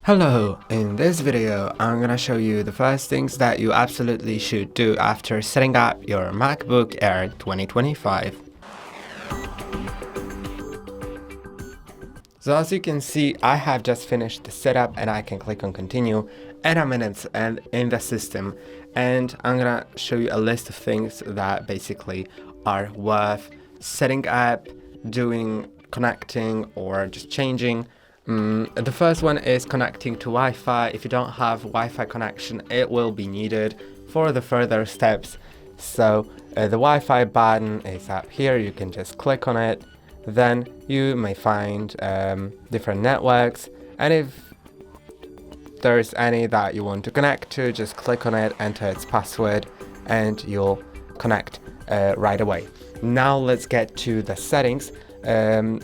Hello, in this video I'm gonna show you the first things that you absolutely should do after setting up your MacBook Air 2025. So as you can see, I have just finished the setup and I can click on continue and I'm in the system, and I'm gonna show you a list of things that basically are worth setting up, doing, connecting, or just changing. The first one is connecting to Wi-Fi. If you don't have Wi-Fi connection, it will be needed for the further steps. So the Wi-Fi button is up here. You can just click on it. Then you may find different networks, and if there's any that you want to connect to, just click on it, enter its password, and you'll connect right away. Now let's get to the settings.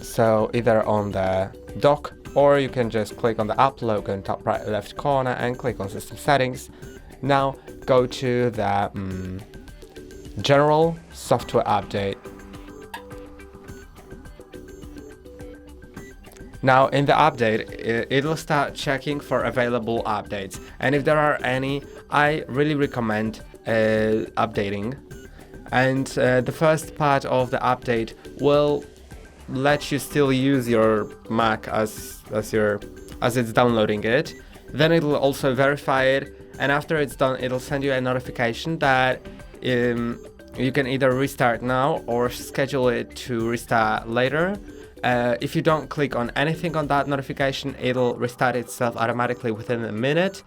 So either on the dock, or you can just click on the app logo in top right left corner and click on system settings. Now go to the general software update. Now in the update, it'll start checking for available updates, and if there are any, I really recommend updating. And the first part of the update will let you still use your Mac as it's downloading it. Then it'll also verify it, and after it's done, it'll send you a notification that you can either restart now or schedule it to restart later. If you don't click on anything on that notification, it'll restart itself automatically within a minute.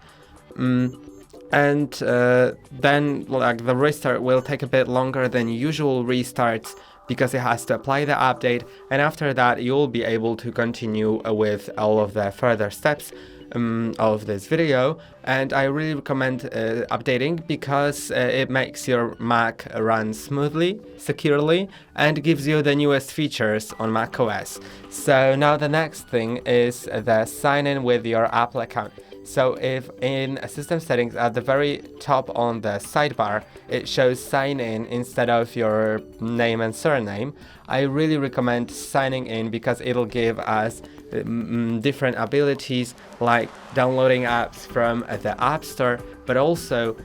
And then the restart will take a bit longer than usual restarts because it has to apply the update, and after that you'll be able to continue with all of the further steps of this video. And I really recommend updating because it makes your Mac run smoothly, securely, and gives you the newest features on macOS. So now the next thing is the sign in with your Apple account. So if in system settings at the very top on the sidebar it shows sign in instead of your name and surname, I really recommend signing in because it'll give us different abilities like downloading apps from the App Store, but also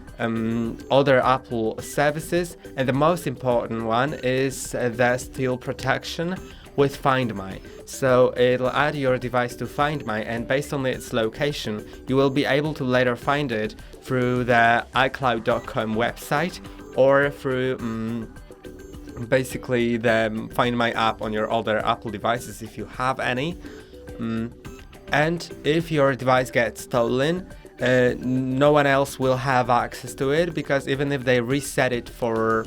other Apple services, and the most important one is the Steal Protection with Find My. So it'll add your device to Find My, and based on its location you will be able to later find it through the iCloud.com website or through basically the Find My app on your other Apple devices if you have any. And if your device gets stolen, no one else will have access to it, because even if they reset it for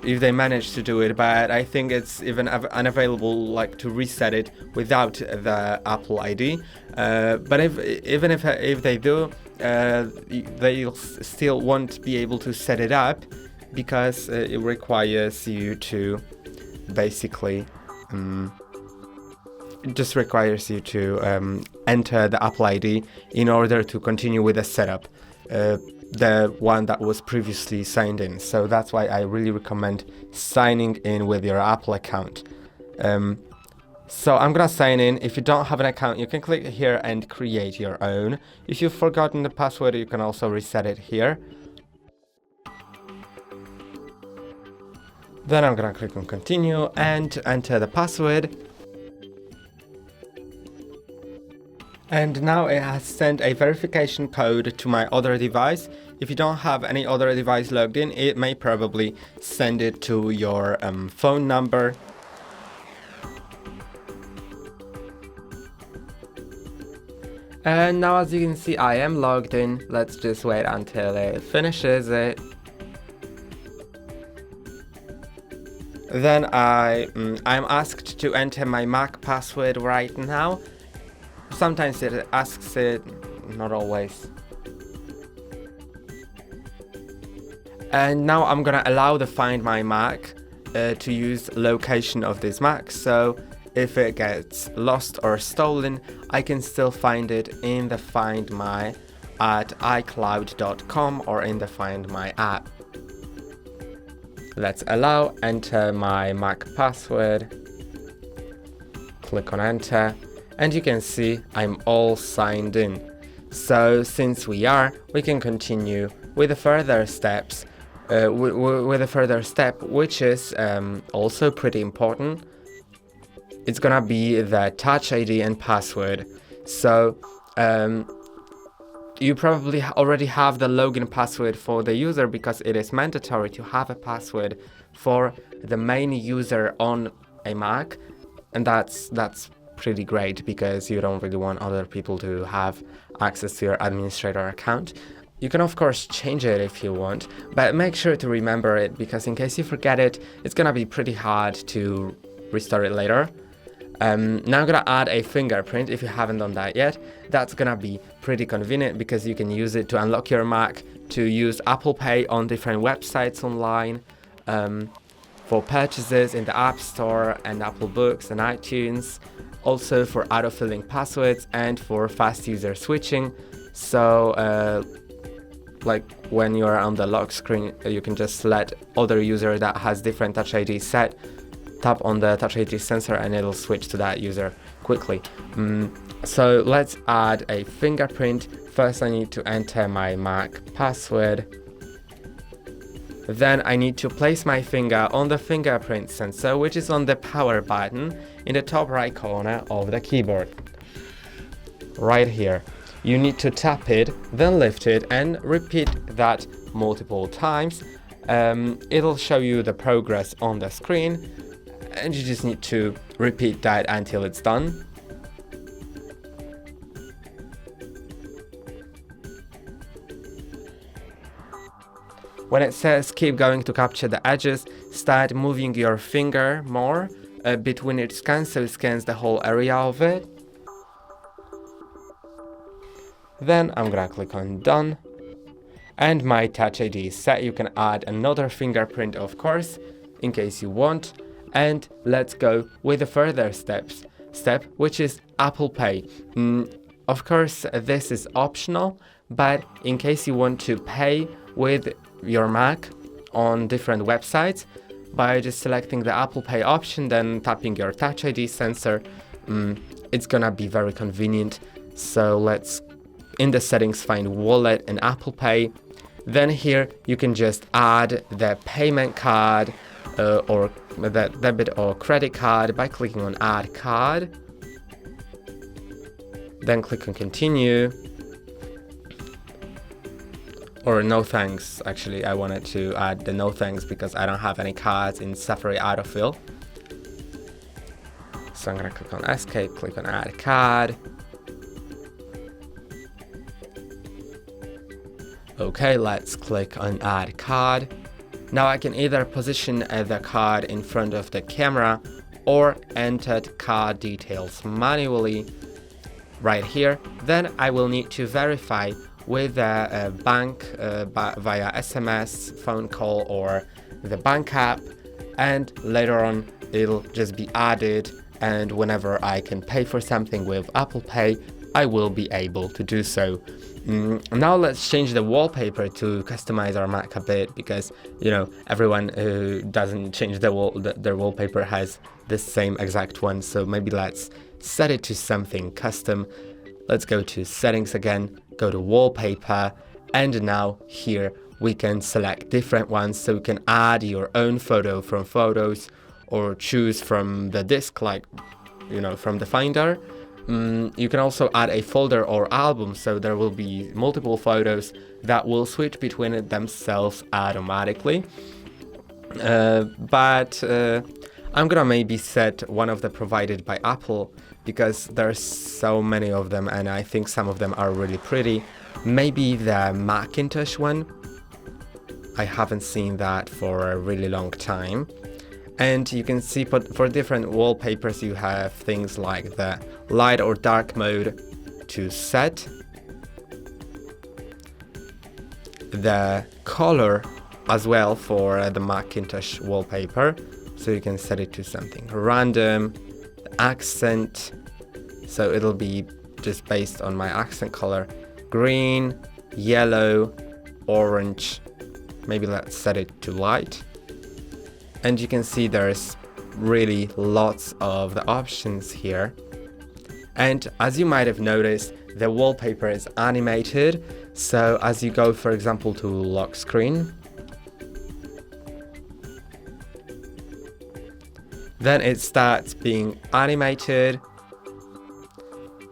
if they manage to do it, but I think it's even unavailable to reset it without the Apple ID. But even if they do, they still won't be able to set it up because it requires you to basically just requires you to enter the Apple ID in order to continue with the setup. The one that was previously signed in. So that's why I really recommend signing in with your Apple account. So I'm gonna sign in. If you don't have an account, you can click here and create your own. If you've forgotten the password, you can also reset it here. Then I'm gonna click on continue and enter the password. And now it has sent a verification code to my other device. If you don't have any other device logged in, it may probably send it to your phone number. And now as you can see, I am logged in. Let's just wait until it finishes it. Then I'm asked to enter my Mac password right now. Sometimes it asks it, not always. And now I'm gonna allow the Find My Mac to use location of this Mac. So if it gets lost or stolen, I can still find it in the Find My at iCloud.com or in the Find My app. Let's allow, enter my Mac password, click on enter. and you can see I'm all signed in. So since we can continue with the further steps, with a further step, which is also pretty important. It's gonna be the Touch ID and password. So you probably already have the login password for the user, because it is mandatory to have a password for the main user on a Mac, and that's pretty great because you don't really want other people to have access to your administrator account. You can of course change it if you want, but make sure to remember it, because in case you forget it, it's gonna be pretty hard to restore it later. Now I'm gonna add a fingerprint. If you haven't done that yet, that's gonna be pretty convenient because you can use it to unlock your Mac, to use Apple Pay on different websites online, for purchases in the App Store and Apple Books and iTunes, also for autofilling passwords and for fast user switching. So like when you're on the lock screen, you can just let other user that has different Touch ID set, tap on the Touch ID sensor and it'll switch to that user quickly. So let's add a fingerprint. First I need to enter my Mac password. Then I need to place my finger on the fingerprint sensor, which is on the power button in the top right corner of the keyboard. Right here. You need to tap it, then lift it and repeat that multiple times. It'll show you the progress on the screen, and you just need to repeat that until it's done. When it says keep going to capture the edges, start moving your finger more between each scan, so it scans the whole area of it. Then I'm gonna click on done, and my Touch ID is set. You can add another fingerprint of course, in case you want. And let's go with the further step, which is Apple Pay. Of course, this is optional, but in case you want to pay with your Mac on different websites, by just selecting the Apple Pay option, then tapping your Touch ID sensor, it's gonna be very convenient. So let's, in the settings, find Wallet and Apple Pay. Then here you can just add the payment card or the debit or credit card by clicking on Add Card. Then click on Continue. Or no thanks, actually I wanted to add the no thanks because I don't have any cards in Safari autofill. So I'm gonna click on Escape, click on Add Card. Okay, let's click on Add Card. Now I can either position the card in front of the camera or enter card details manually right here. Then I will need to verify with a bank via SMS, phone call, or the bank app, and later on it'll just be added, and whenever I can pay for something with Apple Pay, I will be able to do so. Now let's change the wallpaper to customize our Mac a bit, because you know everyone who doesn't change their wallpaper has the same exact one. So maybe let's set it to something custom. Let's go to settings again, go to wallpaper, and now here we can select different ones, so you can add your own photo from photos or choose from the disk, like you know, from the Finder. You can also add a folder or album, so there will be multiple photos that will switch between themselves automatically. But I'm gonna maybe set one of the provided by Apple, because there's so many of them and I think some of them are really pretty. Maybe the Macintosh one. I haven't seen that for a really long time. And you can see for different wallpapers you have things like the light or dark mode to set, the color as well for the Macintosh wallpaper, so you can set it to something random, accent, so it'll be just based on my accent color, green, yellow, orange, maybe let's set it to light. And you can see there's really lots of the options here. And as you might have noticed, the wallpaper is animated. So as you go, for example, to lock screen, then it starts being animated,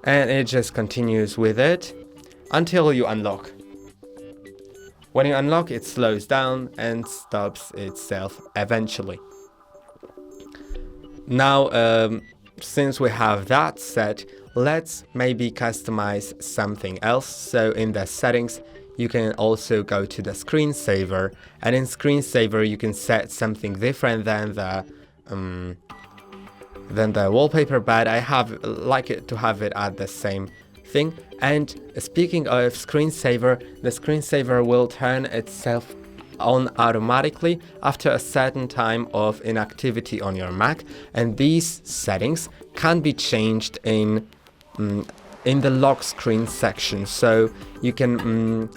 and it just continues with it until you unlock. When you unlock, it slows down and stops itself eventually. Now, since we have that set, let's maybe customize something else. So in the settings, you can also go to the screensaver, and in screensaver you can set something different than the wallpaper, but I like it to have it at the same thing. And speaking of screensaver, the screensaver will turn itself on automatically after a certain time of inactivity on your Mac, and these settings can be changed in the lock screen section. So you can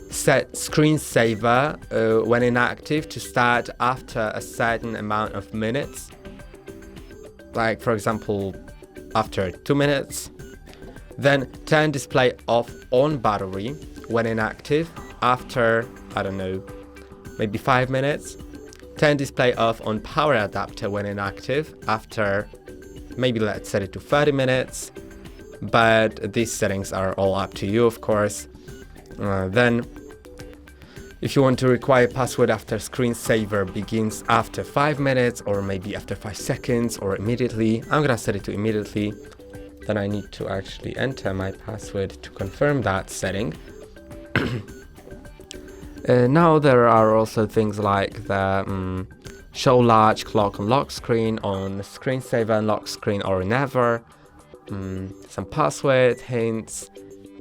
set screensaver when inactive to start after a certain amount of minutes, like for example after 2 minutes. Then turn display off on battery when inactive after, I don't know, maybe 5 minutes. Turn display off on power adapter when inactive after, maybe let's set it to 30 minutes. But these settings are all up to you, of course. Then if you want to require password after screensaver begins after 5 minutes, or maybe after 5 seconds, or immediately, I'm gonna set it to immediately. Then I need to actually enter my password to confirm that setting. Now there are also things like the show large clock on lock screen, on screensaver and lock screen, or never. Some password hints,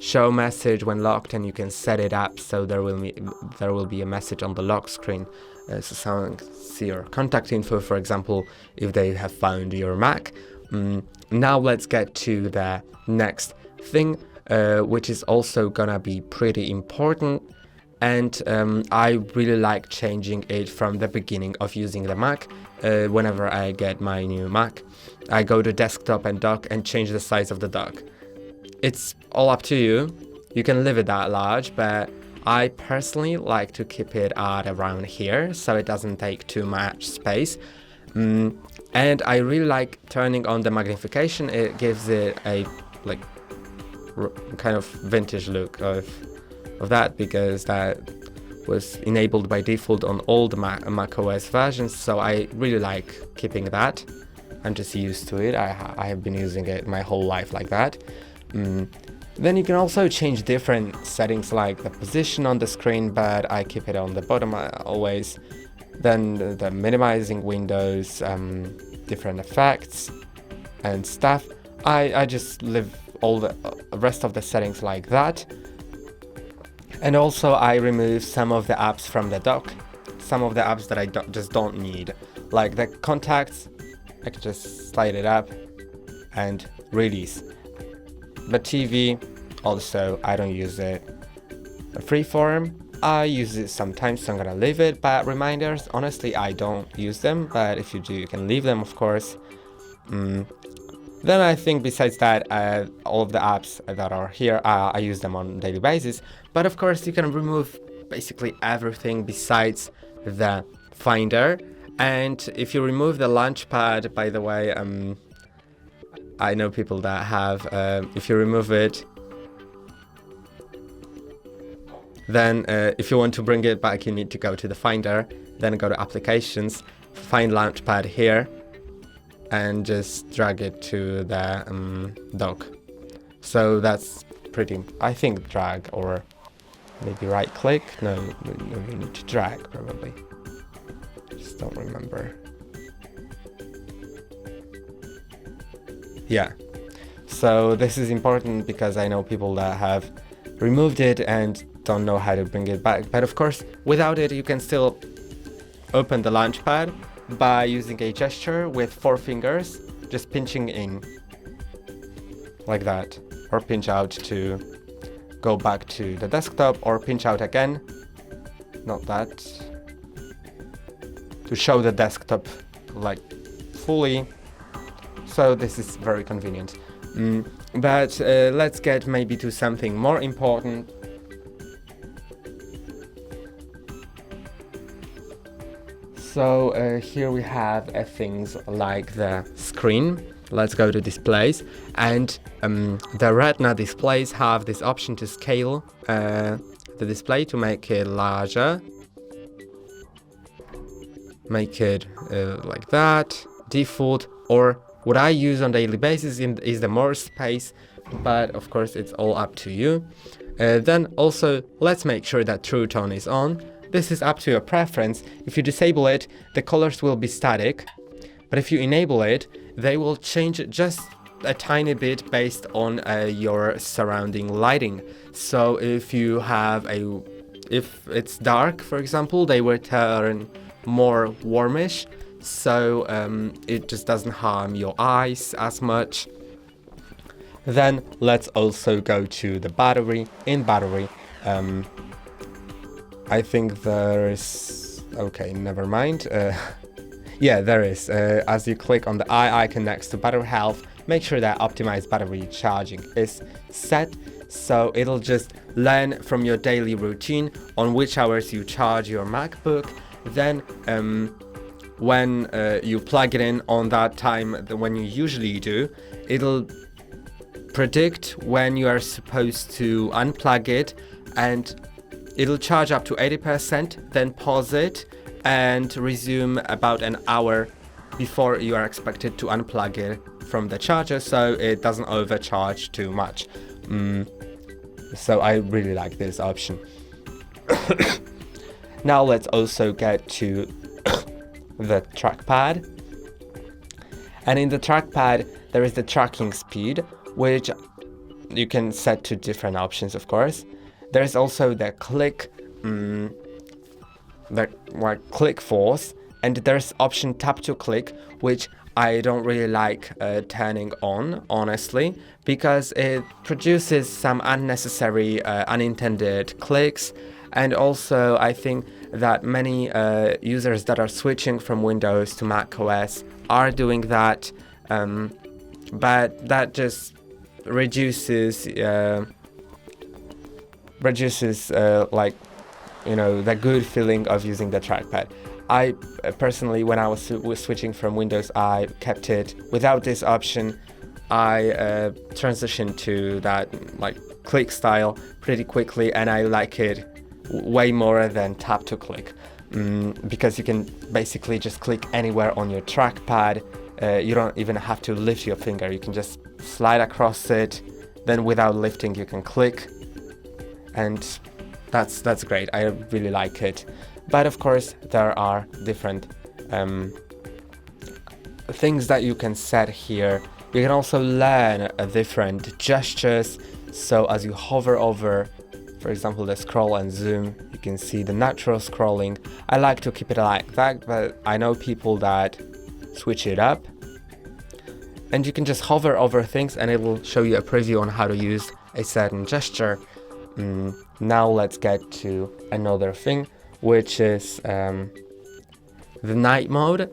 show message when locked, and you can set it up so there will be a message on the lock screen. So someone can see your contact info, for example, if they have found your Mac. Now let's get to the next thing, which is also gonna be pretty important. And I really like changing it from the beginning of using the Mac. Whenever I get my new Mac, I go to desktop and dock and change the size of the dock. It's all up to you. You can leave it that large, but I personally like to keep it at around here so it doesn't take too much space. And I really like turning on the magnification. It gives it a kind of vintage look of that, because that was enabled by default on all the Mac OS versions, so I really like keeping that. I'm just used to it. I have been using it my whole life like that. Then you can also change different settings like the position on the screen, but I keep it on the bottom always. Then the minimizing windows, different effects and stuff. I just leave all the rest of the settings like that. And also I remove some of the apps from the dock. Some of the apps that I just don't need, like the contacts. I can just slide it up and release. But TV, also I don't use it. Freeform, I use it sometimes, so I'm gonna leave it. But reminders, honestly, I don't use them. But if you do, you can leave them, of course. Then I think besides that, all of the apps that are here, I use them on a daily basis. But of course, you can remove basically everything besides the Finder. And if you remove the Launchpad, by the way, I know people that have, if you remove it, then if you want to bring it back, you need to go to the Finder, then go to Applications, find Launchpad here, and just drag it to the dock. So that's pretty, I think, drag, or maybe right click. No, you need to drag probably. Just don't remember. Yeah. So this is important because I know people that have removed it and don't know how to bring it back. But of course, without it, you can still open the Launchpad by using a gesture with 4 fingers, just pinching in like that, or pinch out to go back to the desktop, or pinch out again, not that, to show the desktop like fully. So this is very convenient. But let's get maybe to something more important. So here we have things like the screen. Let's go to displays, and the Retina displays have this option to scale the display to make it larger. Make it like that, default, or what I use on daily basis is the more space, but of course it's all up to you. Then also let's make sure that True Tone is on. This is up to your preference. If you disable it, the colors will be static, but if you enable it, they will change just a tiny bit based on your surrounding lighting. So if it's dark, for example, they will turn more warmish, so it just doesn't harm your eyes as much. Then let's also go to the battery. In battery, I think there is, okay, never mind. Yeah, there is. As you click on the eye icon next to battery health, make sure that optimized battery charging is set, so it'll just learn from your daily routine on which hours you charge your MacBook. Then when you plug it in on that time when you usually do, it'll predict when you are supposed to unplug it, and it'll charge up to 80%, then pause it and resume about an hour before you are expected to unplug it from the charger, so it doesn't overcharge too much. So I really like this option. Now let's also get to the trackpad. And in the trackpad, there is the tracking speed, which you can set to different options, of course. There's also the click force, and there's option tap to click, which I don't really like turning on, honestly, because it produces some unnecessary unintended clicks. And also I think that many users that are switching from Windows to macOS are doing that, but that just reduces like, you know, the good feeling of using the trackpad. I personally, when I was switching from Windows, I kept it without this option. I transitioned to that like click style pretty quickly, and I like it way more than tap to click, because you can basically just click anywhere on your trackpad. You don't even have to lift your finger, you can just slide across it, then without lifting you can click, and that's great. I really like it. But of course there are different things that you can set here. You can also learn different gestures, so as you hover over, for example, the scroll and zoom, you can see the natural scrolling. I like to keep it like that, but I know people that switch it up. And you can just hover over things and it will show you a preview on how to use a certain gesture. Now let's get to another thing, which is the night mode,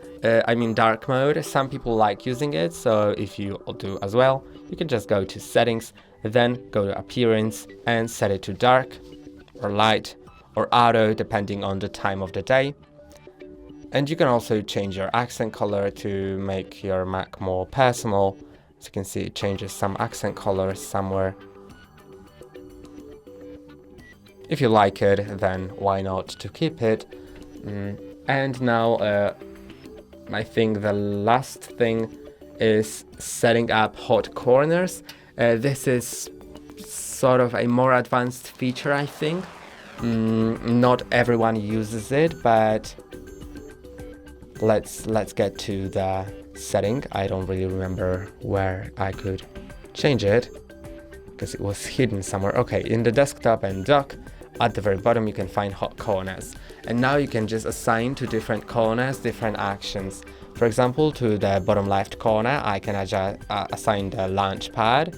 dark mode. Some people like using it, so if you do as well, you can just go to settings, then go to appearance and set it to dark or light or auto depending on the time of the day. And you can also change your accent color to make your Mac more personal. As you can see, it changes some accent colors somewhere. If you like it, then why not to keep it. And now I think the last thing is setting up hot corners. This is sort of a more advanced feature, I think. Not everyone uses it, but let's get to the setting. I don't really remember where I could change it because it was hidden somewhere. Okay, in the desktop and dock, at the very bottom you can find hot corners, and now you can just assign to different corners different actions. For example, to the bottom left corner I can assign the launch pad,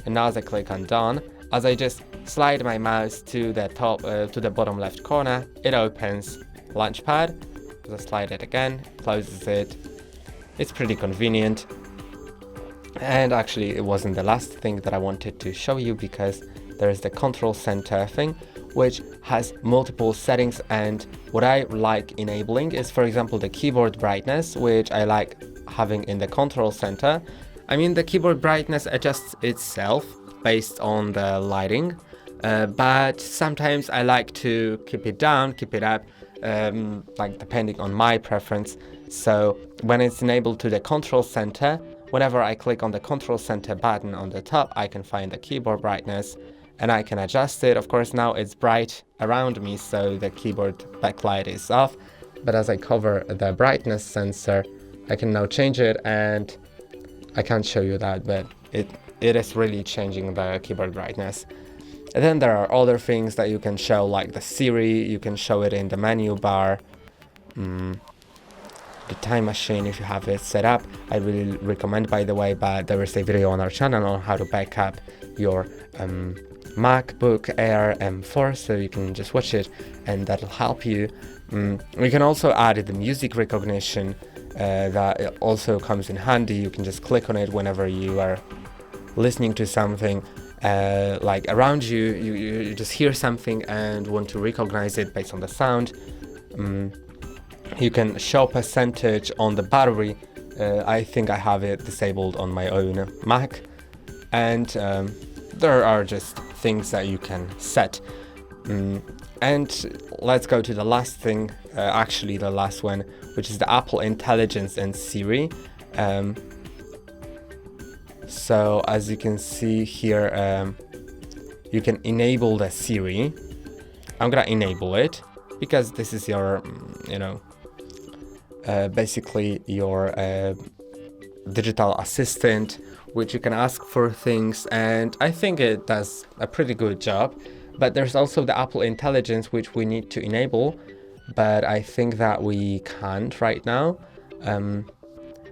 and now as I click on done, as I just slide my mouse to the top to the bottom left corner, it opens launch pad. As I slide it again, closes it. It's pretty convenient. And actually it wasn't the last thing that I wanted to show you, because there is the control center thing, which has multiple settings, and what I like enabling is, for example, the keyboard brightness, which I like having in the control center. I mean, the keyboard brightness adjusts itself based on the lighting, but sometimes I like to keep it down, keep it up, like depending on my preference. So when it's enabled to the control center, whenever I click on the control center button on the top, I can find the keyboard brightness and I can adjust it. Of course, now it's bright around me, so the keyboard backlight is off. But as I cover the brightness sensor, I can now change it, and I can't show you that, but it is really changing the keyboard brightness. And then there are other things that you can show, like the Siri. You can show it in the menu bar. The time machine, if you have it set up, I really recommend, by the way, but there is a video on our channel on how to back up your MacBook Air M4, so you can just watch it and that'll help you. We can also add the music recognition, that also comes in handy. You can just click on it whenever you are listening to something like around you, you just hear something and want to recognize it based on the sound. You can show percentage on the battery. I think I have it disabled on my own Mac, and there are just things that you can set. And let's go to the last thing, actually the last one, which is the Apple Intelligence and Siri. So as you can see here, you can enable the Siri. I'm gonna enable it because this is your, basically your digital assistant, which you can ask for things, and I think it does a pretty good job. But there's also the Apple Intelligence, which we need to enable, but I think that we can't right now.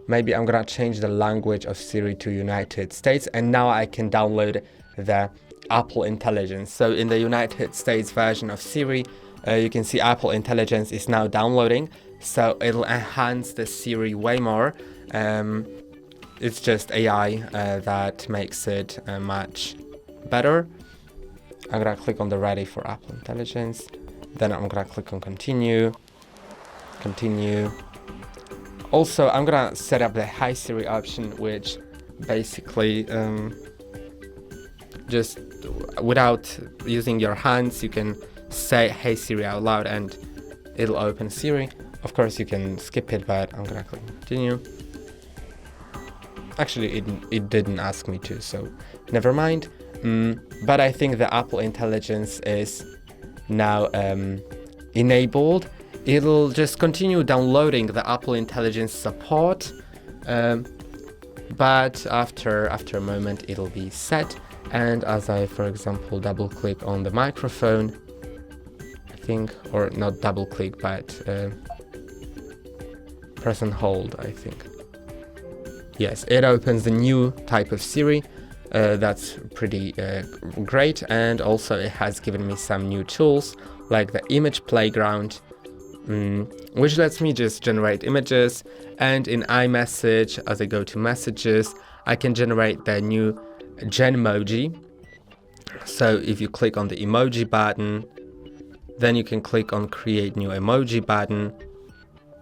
Maybe I'm gonna change the language of Siri to United States, and now I can download the Apple Intelligence. So in the United States version of Siri, you can see Apple Intelligence is now downloading, so it'll enhance the Siri way more. It's just AI that makes it much better. I'm gonna click on the ready for Apple Intelligence, then I'm gonna click on continue. Also, I'm gonna set up the Hi Siri option, which basically just without using your hands, you can say Hey Siri out loud and it'll open Siri. Of course, you can skip it, but I'm gonna click continue. Actually, it didn't ask me to, so never mind. But I think the Apple Intelligence is now enabled. It'll just continue downloading the Apple Intelligence support, but after a moment it'll be set. And as I, for example, double click on the microphone, I think, or not double click, but press and hold, I think. Yes, it opens the new type of Siri. That's pretty great, and also it has given me some new tools like the image playground, which lets me just generate images. And in iMessage, as I go to messages, I can generate the new Genmoji. So if you click on the emoji button, then you can click on create new emoji button,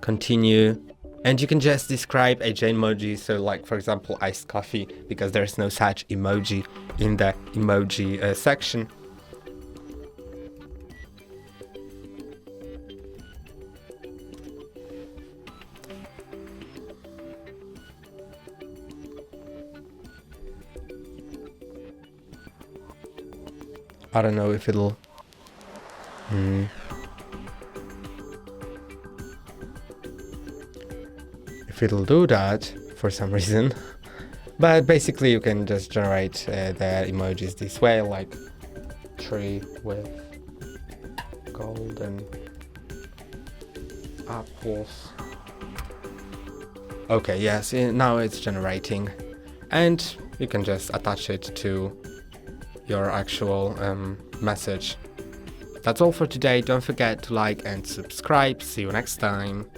continue, and you can just describe a Genmoji. So like, for example, iced coffee, because there's no such emoji in the emoji section. I don't know if it'll do that for some reason, but basically you can just generate the emojis this way, like tree with golden apples. Okay, yes, now it's generating, and you can just attach it to your actual message. That's all for today. Don't forget to like and subscribe. See you next time.